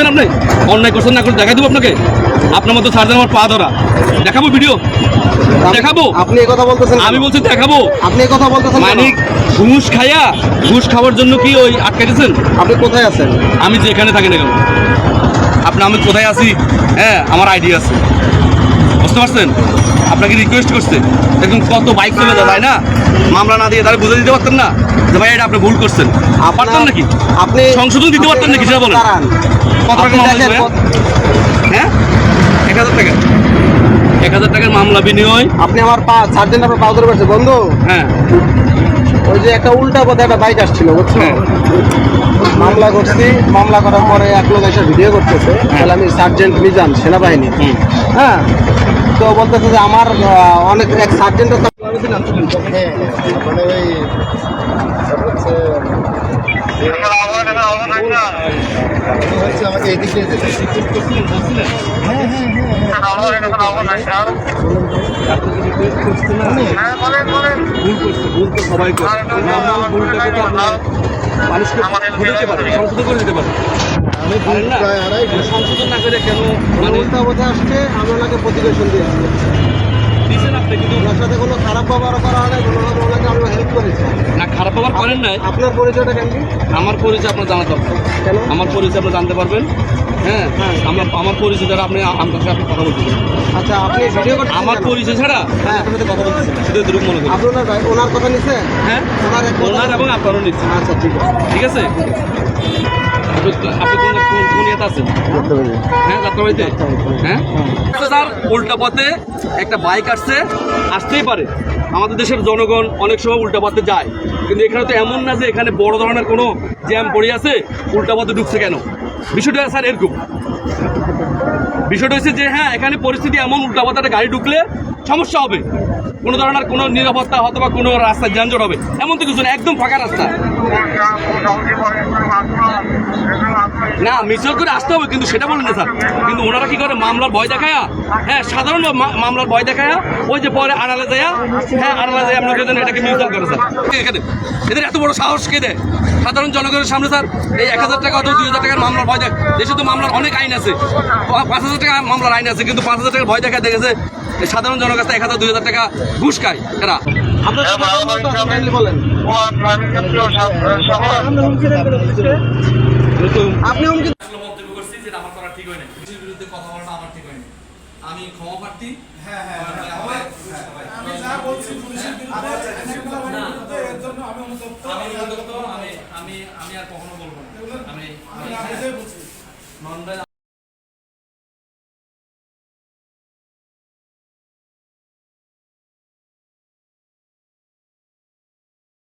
দেখবেন আপনি অন্যায় করছেন না করে দেখাই দেবো আপনাকে আপনার মতো সার্জন আমার পা ধরা দেখাবো ভিডিও দেখাবো আপনি এই কথা বলতেছেন আমি বলছি দেখাবো আপনি এই কথা বলতেছেন মানে ঘুষ খায়া ঘুষ খাওয়ার জন্য কি ওই আটকে দিয়েছেন আপনি কোথায় আছেন আমি যেখানে থাকি না কেন আপনি আমি কোথায় আছি হ্যাঁ আমার আইডিয়া আছে বুঝতে পারছেন আপনাকে রিকোয়েস্ট করছে দেখুন কত বাইক চলে যায় তাই না মামলা না দিয়ে তাহলে বুঝে দিতে পারতেন না যে ভাই এটা আপনি ভুল করছেন পারতেন নাকি আপনি সংশোধন দিতে পারতেন নাকি সেটা বলেন কত টাকা মামলা ছিল হ্যাঁ 1000 টাকা 1000 টাকার মামলা বিনিময় আপনি আমার পা সার্জেন্ট আপনার পা ধরে পারছে বন্ধু হ্যাঁ ওই যে একটা উল্টা পথে একটা বাইক আসছিল বুঝছো মামলা করছি মামলা করার পরে এক লোক এসে ভিডিও করতেছে তাহলে আমি সার্জেন্ট মিজান সেনাবাহিনী হ্যাঁ তো বলতেছে যে আমার অনেক এক সার্জেন্টের মানে ওই আমাকে এদিক দিয়ে যেতে ভুল তো সবাই করে মানুষকে দিতে পারে সংশোধন করে দিতে পারে আমি সংশোধন না করে কেন মানে উল্টা কথা আসছে আমি ওনাকে প্রতিবেশন দিয়েছি দিয়েছেন আপনি কিন্তু ওনার সাথে কোনো খারাপ ব্যবহার করা হয় না ওনাকে আমরা হেল্প করেছি না খারাপ ব্যবহার করেন নাই আপনার পরিচয়টা কেন আমার পরিচয় আপনার জানা দরকার কেন আমার পরিচয় আপনি জানতে পারবেন হ্যাঁ আমার পরিচয় দ্বারা আপনি আমার সাথে আপনি কথা বলতে আচ্ছা আপনি ভিডিও করতে আমার পরিচয় ছাড়া হ্যাঁ আপনার সাথে কথা বলতেছেন সেটা দুরূপ মনে করি আপনার ওনার কথা নিচ্ছে হ্যাঁ ওনার এবং আপনারও নিচ্ছে আচ্ছা ঠিক আছে ঠিক আছে আপনি কোন ইয়েতে আছেন হ্যাঁ যাত্রাবাড়িতে হ্যাঁ স্যার উল্টা পথে একটা বাইক আসতেই পারে আমাদের দেশের জনগণ অনেক সময় উল্টা পথে যায় কিন্তু এখানে তো এমন না যে এখানে বড় ধরনের কোনো জ্যাম পড়ে আছে উল্টা পথে ঢুকছে কেন বিষয়টা স্যার এরকম বিষয়টা হচ্ছে যে হ্যাঁ এখানে পরিস্থিতি এমন উল্টা পথে একটা গাড়ি ঢুকলে সমস্যা হবে কোনো ধরনের কোনো নিরাপত্তা হয়তো বা কোনো রাস্তায় যানজট হবে এমন তো কিছু না একদম ফাঁকা রাস্তা না মিছিল করে আসতে হবে কিন্তু সেটা বলেন না স্যার কিন্তু ওনারা কি করে মামলার ভয় দেখায়া হ্যাঁ সাধারণ মামলার ভয় দেখায়া ওই যে পরে আড়ালে যায় হ্যাঁ আড়ালে যায় আপনাকে এটাকে মিউচুয়াল করে স্যার এখানে এদের এত বড় সাহস কে দেয় সাধারণ জনগণের সামনে স্যার এই 1000 টাকা অথবা 2000 টাকার মামলার ভয় দেখ দেশে তো মামলার অনেক আইন আছে 5000 টাকা মামলার আইন আছে কিন্তু 5000 টাকার ভয় দেখা দেখেছে সাধারণ জনের কাছে 1000-2000 টাকা ঘুষ খায় এরা আপনি মন্তব্য করছি যেটা আমার করা ঠিক হয় না কৃষির বিরুদ্ধে কথা বলাটা আমার ঠিক হয়নি আমি ক্ষমা প্রার্থী আমি আর কখনো বলবো না আমি